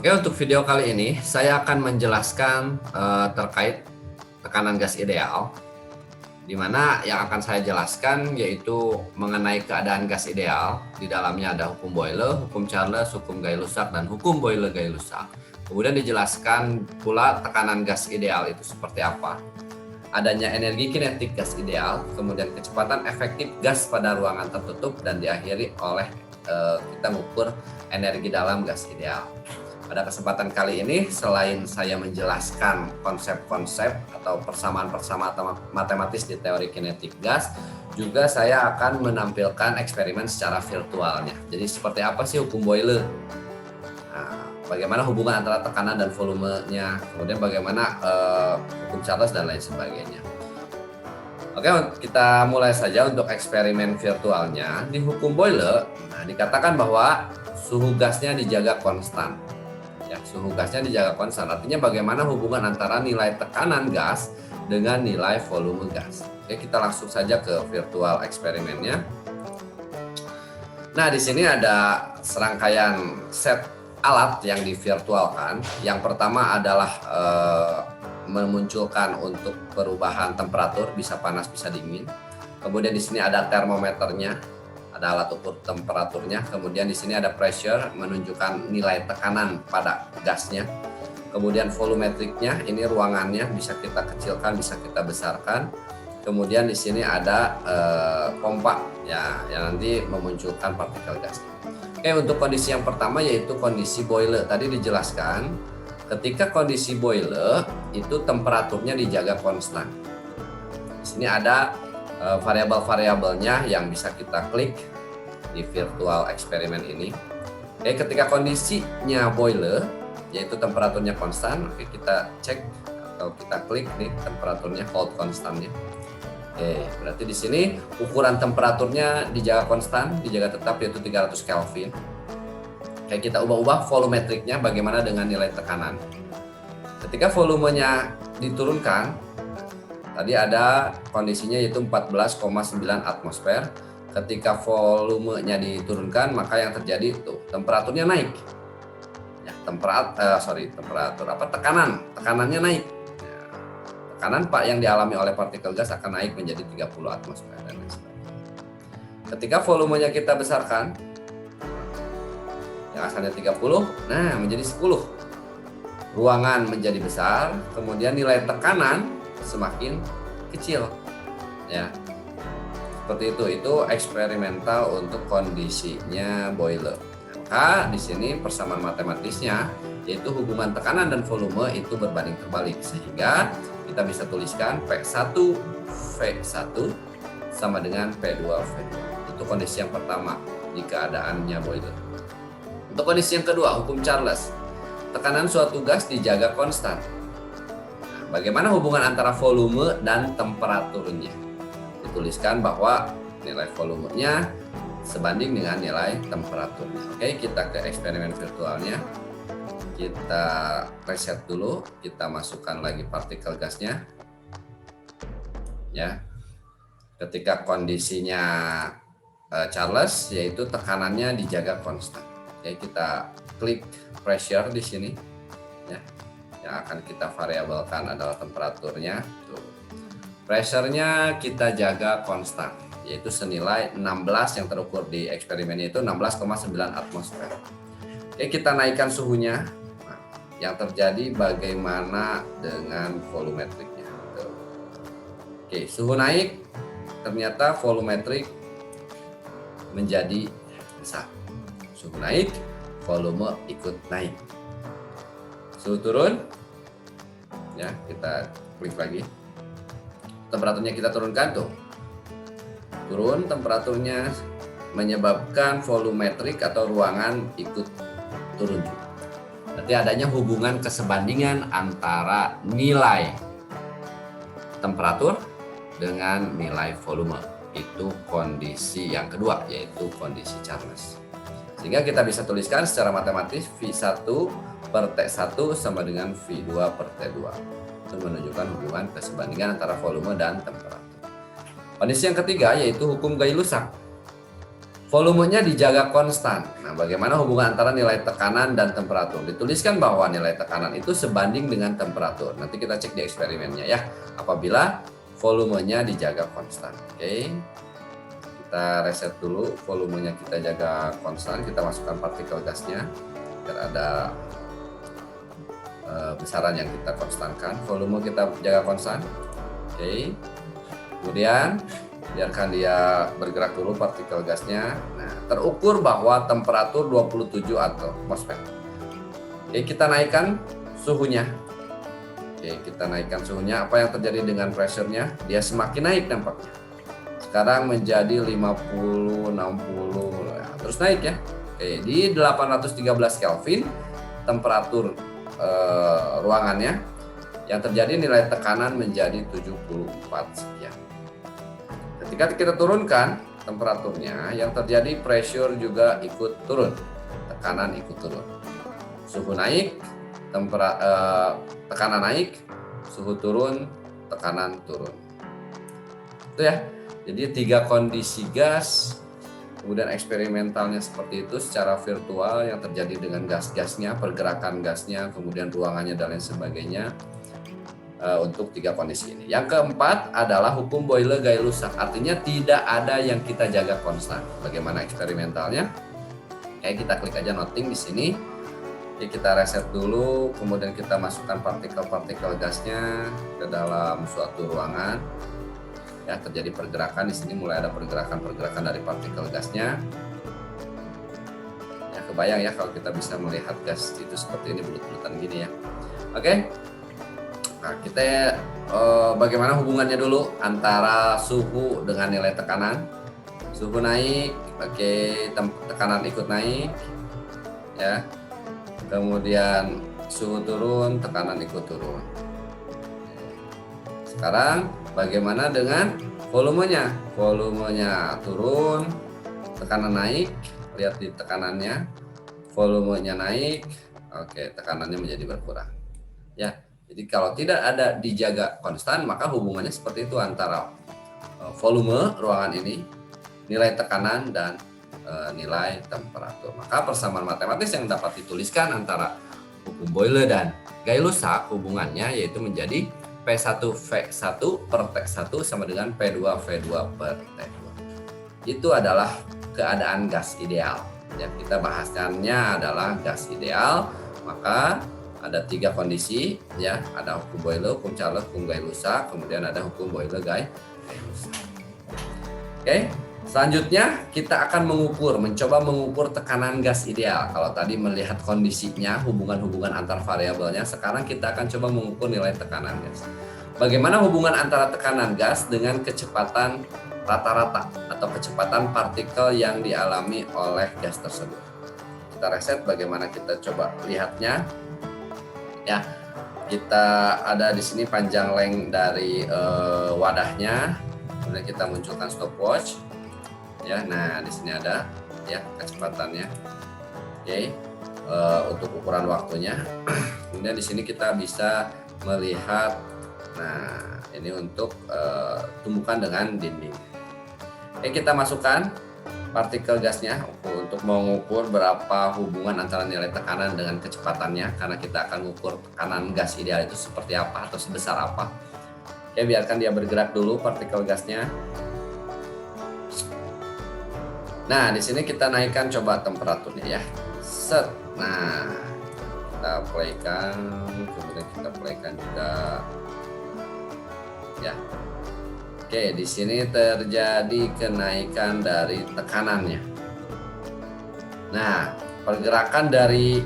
Oke, untuk video kali ini saya akan menjelaskan terkait tekanan gas ideal, di mana yang akan saya jelaskan yaitu mengenai keadaan gas ideal. Di dalamnya ada hukum Boyle, hukum Charles, hukum Gay-Lussac, dan hukum Boyle-Gay-Lussac. Kemudian dijelaskan pula tekanan gas ideal itu seperti apa, adanya energi kinetik gas ideal, kemudian kecepatan efektif gas pada ruangan tertutup, dan diakhiri oleh kita mengukur energi dalam gas ideal. Pada kesempatan kali ini, selain saya menjelaskan konsep-konsep atau persamaan-persamaan matematis di teori kinetik gas, juga saya akan menampilkan eksperimen secara virtualnya. Jadi seperti apa sih hukum Boyle? Nah, bagaimana hubungan antara tekanan dan volumenya, kemudian bagaimana hukum Charles dan lain sebagainya. Oke, kita mulai saja untuk eksperimen virtualnya. Di hukum Boyle, dikatakan bahwa suhu gasnya dijaga konstan. Ya, suhu gasnya dijaga konstan, artinya bagaimana hubungan antara nilai tekanan gas dengan nilai volume gas. Oke, kita langsung saja ke virtual eksperimennya. Nah, di sini ada serangkaian set alat yang divirtualkan. Yang pertama adalah memunculkan untuk perubahan temperatur, bisa panas bisa dingin. Kemudian di sini ada termometernya, ada alat ukur temperaturnya. Kemudian di sini ada pressure, menunjukkan nilai tekanan pada gasnya. Kemudian volumetriknya, ini ruangannya bisa kita kecilkan, bisa kita besarkan. Kemudian di sini ada pompa ya, yang nanti memunculkan partikel gasnya. Oke, untuk kondisi yang pertama yaitu kondisi Boyle. Tadi dijelaskan ketika kondisi Boyle itu temperaturnya dijaga konstan. Di sini ada variabel-variabelnya yang bisa kita klik di virtual eksperimen ini. Oke, ketika kondisinya Boyle yaitu temperaturnya konstan, oke, kita cek atau kita klik nih temperaturnya, hold konstannya. Oke, berarti di sini ukuran temperaturnya dijaga konstan, dijaga tetap yaitu 300 Kelvin. Oke, kita ubah-ubah volumetriknya bagaimana dengan nilai tekanan. Ketika volumenya diturunkan, tadi ada kondisinya yaitu 14,9 atmosfer. Ketika volumenya diturunkan, maka yang terjadi itu temperaturnya naik. Ya, tekanannya naik. Ya, tekanan yang dialami oleh partikel gas akan naik menjadi 30 atmosfer dan lain sebagainya. Ketika volumenya kita besarkan, yang asalnya 30, nah menjadi 10. Ruangan menjadi besar, kemudian nilai tekanan semakin kecil. Ya. Seperti itu eksperimental untuk kondisinya Boyle. Maka di sini persamaan matematisnya yaitu hubungan tekanan dan volume itu berbanding terbalik, sehingga kita bisa tuliskan P1 V1 sama dengan P2 V2. Itu kondisi yang pertama di keadaannya Boyle. Untuk kondisi yang kedua, hukum Charles. Tekanan suatu gas dijaga konstan. Bagaimana hubungan antara volume dan temperaturnya? Dituliskan bahwa nilai volumenya sebanding dengan nilai temperaturnya. Oke, kita ke eksperimen virtualnya. Kita reset dulu, kita masukkan lagi partikel gasnya. Ya. Ketika kondisinya Charles yaitu tekanannya dijaga konstan. Oke, kita klik pressure di sini. Ya. Yang akan kita variabelkan adalah temperaturnya. Tuh. Pressure-nya kita jaga konstan, yaitu senilai 16 yang terukur di eksperimen itu 16,9 atmosfer. Oke, kita naikkan suhunya. Nah, yang terjadi bagaimana dengan volumetriknya? Tuh. Oke, suhu naik, ternyata volumetrik menjadi besar. Suhu naik, volume ikut naik. Suhu turun, ya kita klik lagi. Temperaturnya kita turunkan tuh. Turun temperaturnya menyebabkan volumetrik atau ruangan ikut turun juga. Berarti adanya hubungan kesebandingan antara nilai temperatur dengan nilai volume. Itu kondisi yang kedua, yaitu kondisi Charles. Sehingga kita bisa tuliskan secara matematis V1 per T1 sama dengan V2 per T2. Itu menunjukkan hubungan kesebandingan antara volume dan temperatur. Kondisi yang ketiga yaitu hukum Gay-Lussac. volumenya dijaga konstan. Nah, bagaimana hubungan antara nilai tekanan dan temperatur? Dituliskan bahwa nilai tekanan itu sebanding dengan temperatur. Nanti kita cek di eksperimennya ya. Apabila volumenya dijaga konstan. Oke. Kita reset dulu, volumenya kita jaga konstan, kita masukkan partikel gasnya biar ada besaran yang kita konstankan. Volume kita jaga konstan. Oke. Kemudian biarkan dia bergerak dulu partikel gasnya. Nah, terukur bahwa temperatur 27 atmosfer. Oke, kita naikkan suhunya. Oke, kita naikkan suhunya. Apa yang terjadi dengan pressure-nya? Dia semakin naik nampaknya. Sekarang menjadi 50, 60, nah, terus naik ya. Oke, di 813 Kelvin temperatur ruangannya, yang terjadi nilai tekanan menjadi 74 sekian. Ketika kita turunkan temperaturnya, yang terjadi pressure juga ikut turun, tekanan ikut turun. Suhu naik, tekanan naik, suhu turun, tekanan turun. Itu ya. Jadi 3 kondisi gas, kemudian eksperimentalnya seperti itu secara virtual yang terjadi dengan gas-gasnya, pergerakan gasnya, kemudian ruangannya dan lain sebagainya. Untuk 3 kondisi ini. Yang keempat adalah hukum Boyle-Gay-Lussac. Artinya tidak ada yang kita jaga konstan. Bagaimana eksperimentalnya? Kayak kita klik aja noting di sini. Jadi kita reset dulu, kemudian kita masukkan partikel-partikel gasnya ke dalam suatu ruangan. Ya, terjadi pergerakan di sini, mulai ada pergerakan dari partikel gasnya. Ya, kebayang ya kalau kita bisa melihat gas itu seperti ini, bulut-bulutan gini ya. Oke. Nah, kita bagaimana hubungannya dulu antara suhu dengan nilai tekanan. Suhu naik, oke, tekanan ikut naik, ya. Kemudian suhu turun, tekanan ikut turun. Sekarang bagaimana dengan volumenya? Volumenya turun, tekanan naik, lihat di tekanannya, volumenya naik, oke, tekanannya menjadi berkurang. Ya. Jadi kalau tidak ada dijaga konstan, maka hubungannya seperti itu antara volume ruangan ini, nilai tekanan, dan nilai temperatur. Maka persamaan matematis yang dapat dituliskan antara hukum Boyle dan Gay-Lussac hubungannya yaitu menjadi P1V1 per T1 sama dengan P2V2 per T2. Itu adalah keadaan gas ideal. Ya, kita bahaskannya adalah gas ideal, maka ada 3 kondisi, ya, ada hukum Boyle, hukum Charlotte, hukum Gay-Lussac, kemudian ada hukum Boyle-Gay-Lussac. Oke, selanjutnya kita akan mencoba mengukur tekanan gas ideal. Kalau tadi melihat kondisinya, hubungan-hubungan antar variabelnya, sekarang kita akan coba mengukur nilai tekanan gas. Bagaimana hubungan antara tekanan gas dengan kecepatan rata-rata atau kecepatan partikel yang dialami oleh gas tersebut? Kita reset, bagaimana kita coba lihatnya. Ya, kita ada di sini panjang length dari wadahnya, kemudian kita munculkan stopwatch. Ya, nah di sini ada ya kecepatannya. Oke, untuk ukuran waktunya. Kemudian di sini kita bisa melihat, nah ini untuk tumbukan dengan dinding. Oke, kita masukkan partikel gasnya untuk mengukur berapa hubungan antara nilai tekanan dengan kecepatannya, karena kita akan mengukur tekanan gas ideal itu seperti apa atau sebesar apa. Oke, biarkan dia bergerak dulu partikel gasnya. Nah, di sini kita naikkan coba temperaturnya ya. Set. Nah, kita playkan, kemudian kita playkan juga. Ya. Oke, di sini terjadi kenaikan dari tekanannya. Nah, pergerakan dari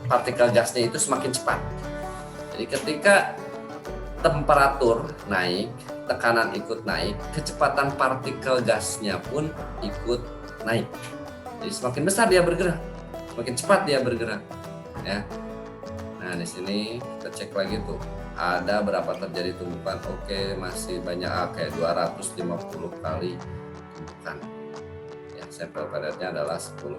partikel gasnya itu semakin cepat. Jadi ketika temperatur naik, tekanan ikut naik, kecepatan partikel gasnya pun ikut naik. Jadi semakin besar dia bergerak, semakin cepat dia bergerak. Ya. Nah, di sini kita cek lagi tuh. Ada berapa terjadi tumbukan? Oke, masih banyak, kayak 250 kali tumbukan. Ya, sampel padatnya adalah 10.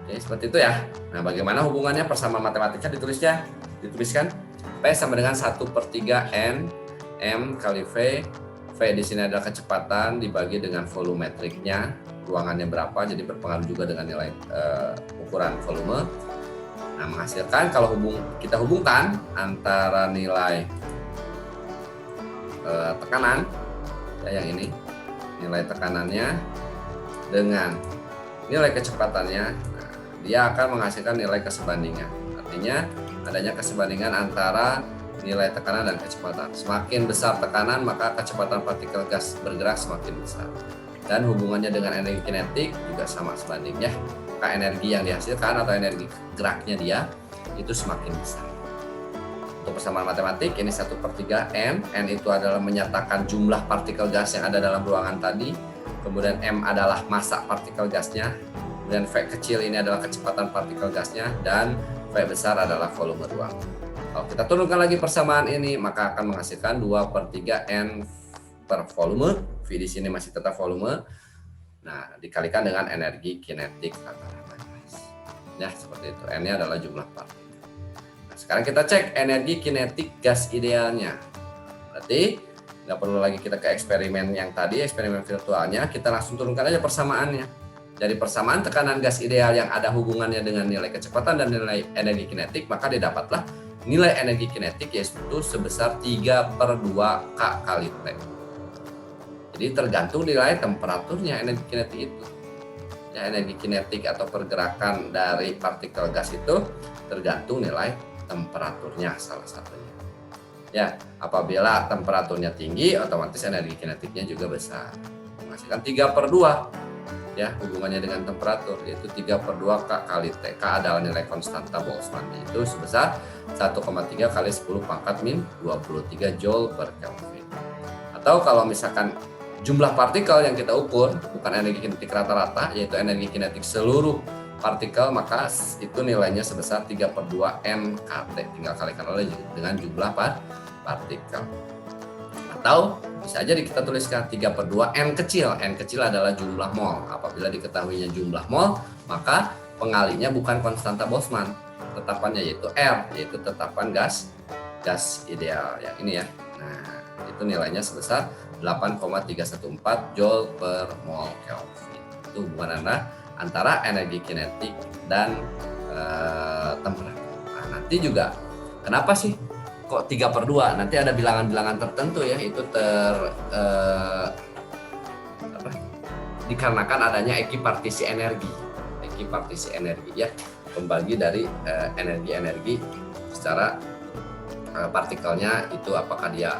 Oke, seperti itu ya. Nah, bagaimana hubungannya persamaan matematika dituliskan? P sama dengan 1/3 N M kali V V di sini adalah kecepatan dibagi dengan volumetriknya, ruangannya berapa, jadi berpengaruh juga dengan nilai ukuran volume. Nah, menghasilkan kalau kita hubungkan antara nilai tekanan ya, yang ini nilai tekanannya dengan nilai kecepatannya, nah, dia akan menghasilkan nilai kesebandingan. Artinya adanya kesebandingan antara nilai tekanan dan kecepatan. Semakin besar tekanan, maka kecepatan partikel gas bergerak semakin besar. Dan hubungannya dengan energi kinetik juga sama sebandingnya. Maka energi yang dihasilkan atau energi geraknya dia itu semakin besar. Untuk persamaan matematik, ini 1/3 N. N itu adalah menyatakan jumlah partikel gas yang ada dalam ruangan tadi. Kemudian M adalah massa partikel gasnya. Kemudian V kecil ini adalah kecepatan partikel gasnya. Dan V besar adalah volume ruangan. Kalau kita turunkan lagi persamaan ini, maka akan menghasilkan 2/3 N per volume. V di sini masih tetap volume. Nah, dikalikan dengan energi kinetik rata-rata gas. Ya, seperti itu. N-nya adalah jumlah partikel. Nah, sekarang kita cek energi kinetik gas idealnya. Berarti nggak perlu lagi kita ke eksperimen yang tadi, eksperimen virtualnya. Kita langsung turunkan aja persamaannya. Dari persamaan tekanan gas ideal yang ada hubungannya dengan nilai kecepatan dan nilai energi kinetik, maka didapatlah nilai energi kinetik yaitu sebesar 3/2 K kali T. Jadi tergantung nilai temperaturnya energi kinetik itu. Ya, energi kinetik atau pergerakan dari partikel gas itu tergantung nilai temperaturnya salah satunya. Ya, apabila temperaturnya tinggi, otomatis energi kinetiknya juga besar. Menghasilkan 3/2. Ya, hubungannya dengan temperatur yaitu 3/2 K kali T. K adalah nilai konstanta Boltzmann, itu sebesar 1,3 kali 10 pangkat min 23 Joule per Kelvin. Atau kalau misalkan jumlah partikel yang kita ukur bukan energi kinetik rata-rata, yaitu energi kinetik seluruh partikel, maka itu nilainya sebesar 3/2 NKT. Tinggal kalikan oleh dengan jumlah partikel. Atau bisa aja kita tuliskan 3/2 N kecil. N kecil adalah jumlah mol. Apabila diketahuinya jumlah mol, maka pengalinya bukan konstanta Boltzmann. Tetapannya yaitu R, yaitu tetapan gas ideal yang ini ya. Nah, itu nilainya sebesar 8,314 Joule per mol Kelvin. Itu hubungan antara energi kinetik dan temperatur. Nah, nanti juga kenapa sih kok 3/2? Nanti ada bilangan-bilangan tertentu ya, itu dikarenakan adanya ekipartisi energi ya, pembagi dari energi secara partikelnya itu apakah dia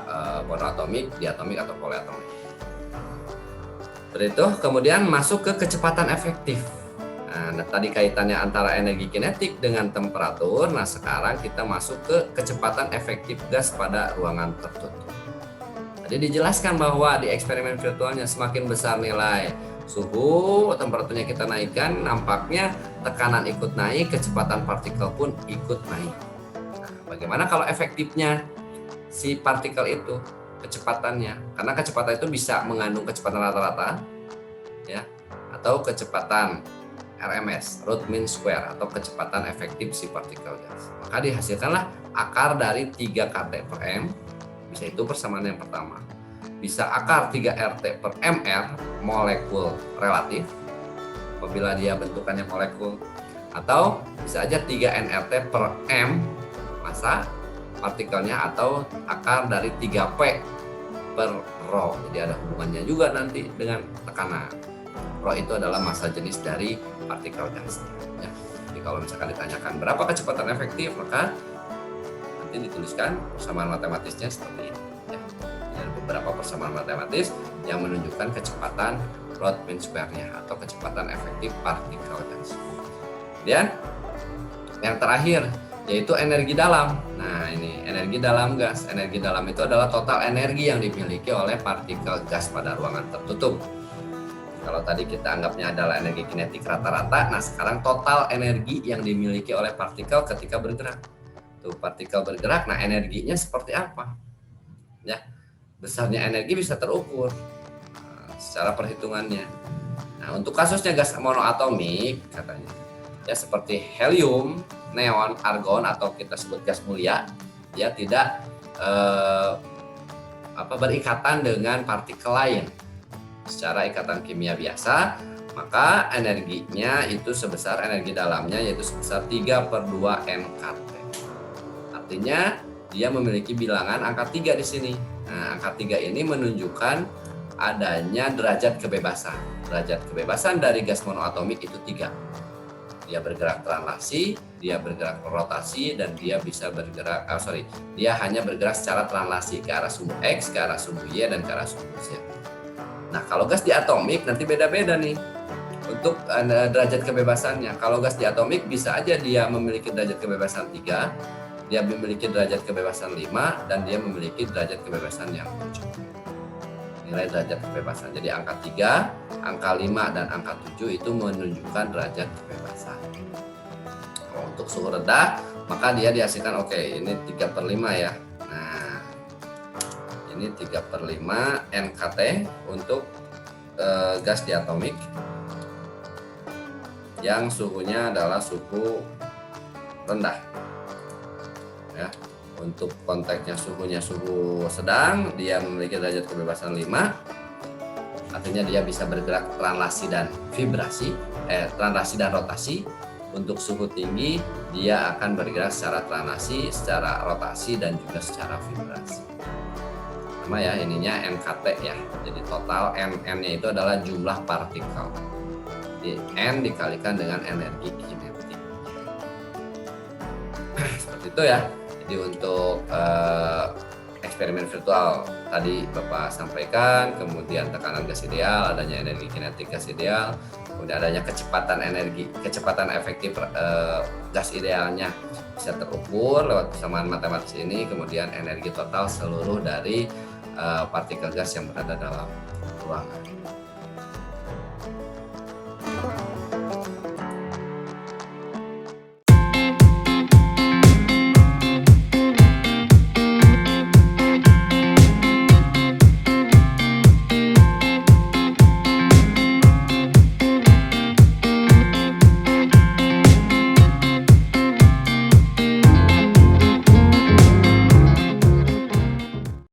monoatomik, diatomik atau poliatomik. Seperti itu. Kemudian masuk ke kecepatan efektif. Nah, tadi kaitannya antara energi kinetik dengan temperatur. Nah, sekarang kita masuk ke kecepatan efektif gas pada ruangan tertutup. Tadi dijelaskan bahwa di eksperimen virtualnya semakin besar nilai suhu, temperaturnya kita naikkan, nampaknya tekanan ikut naik, kecepatan partikel pun ikut naik. Nah, bagaimana kalau efektifnya si partikel itu, kecepatannya? Karena kecepatan itu bisa mengandung kecepatan rata-rata, ya, atau kecepatan RMS, root mean square, atau kecepatan efektif si partikel gas. Maka dihasilkanlah akar dari 3 kT per M, bisa itu persamaan yang pertama. Bisa akar 3 RT per MR, molekul relatif, apabila dia bentukannya molekul. Atau bisa aja 3 nRT per M, massa partikelnya, atau akar dari 3P per rho. Jadi ada hubungannya juga nanti dengan tekanan. Rho itu adalah massa jenis dari partikel gas. Ya. Jadi kalau misalkan ditanyakan berapa kecepatan efektif, maka nanti dituliskan persamaan matematisnya seperti ini. Ya. Ada beberapa persamaan matematis yang menunjukkan kecepatan root mean square-nya atau kecepatan efektif partikel gas. Kemudian yang terakhir yaitu energi dalam. Nah, ini energi dalam gas. Energi dalam itu adalah total energi yang dimiliki oleh partikel gas pada ruangan tertutup. Kalau tadi kita anggapnya adalah energi kinetik rata-rata, nah sekarang total energi yang dimiliki oleh partikel ketika bergerak. Tuh, partikel bergerak, nah energinya seperti apa? Ya, besarnya energi bisa terukur secara perhitungannya. Nah, untuk kasusnya gas monoatomik katanya, ya seperti helium, neon, argon atau kita sebut gas mulia, ya tidak berikatan dengan partikel lain secara ikatan kimia biasa, maka energinya itu sebesar, energi dalamnya yaitu sebesar 3/2 NKT. Artinya dia memiliki bilangan angka 3 di sini. Nah, angka 3 ini menunjukkan adanya derajat kebebasan. Derajat kebebasan dari gas monoatomik itu 3. Dia bergerak translasi, dia bergerak rotasi, dan dia bisa bergerak, dia hanya bergerak secara translasi ke arah sumbu X, ke arah sumbu Y, dan ke arah sumbu Z. Nah, kalau gas diatomik nanti beda-beda nih untuk derajat kebebasannya. Kalau gas diatomik bisa aja dia memiliki derajat kebebasan 3, dia memiliki derajat kebebasan 5, dan dia memiliki derajat kebebasan yang 7. Nilai derajat kebebasan. Jadi angka 3, angka 5, dan angka 7 itu menunjukkan derajat kebebasan. Untuk suhu rendah, maka dia dihasilkan ini 3/5 ya. Nah, ini 3/5 NKT untuk gas diatomik yang suhunya adalah suhu rendah. Ya. Untuk konteksnya suhunya suhu sedang, dia memiliki derajat kebebasan 5. Artinya dia bisa bergerak translasi dan vibrasi, translasi dan rotasi. Untuk suhu tinggi, dia akan bergerak secara translasi, secara rotasi, dan juga secara vibrasi. Sama ya, ininya NKT ya. Jadi total N-nya itu adalah jumlah partikel. Di N dikalikan dengan energi kinetik. Seperti itu ya. Jadi untuk eksperimen virtual tadi Bapak sampaikan, kemudian tekanan gas ideal, adanya energi kinetik gas ideal, kemudian adanya kecepatan efektif gas idealnya bisa terukur lewat persamaan matematis ini, kemudian energi total seluruh dari partikel gas yang berada dalam ruangan.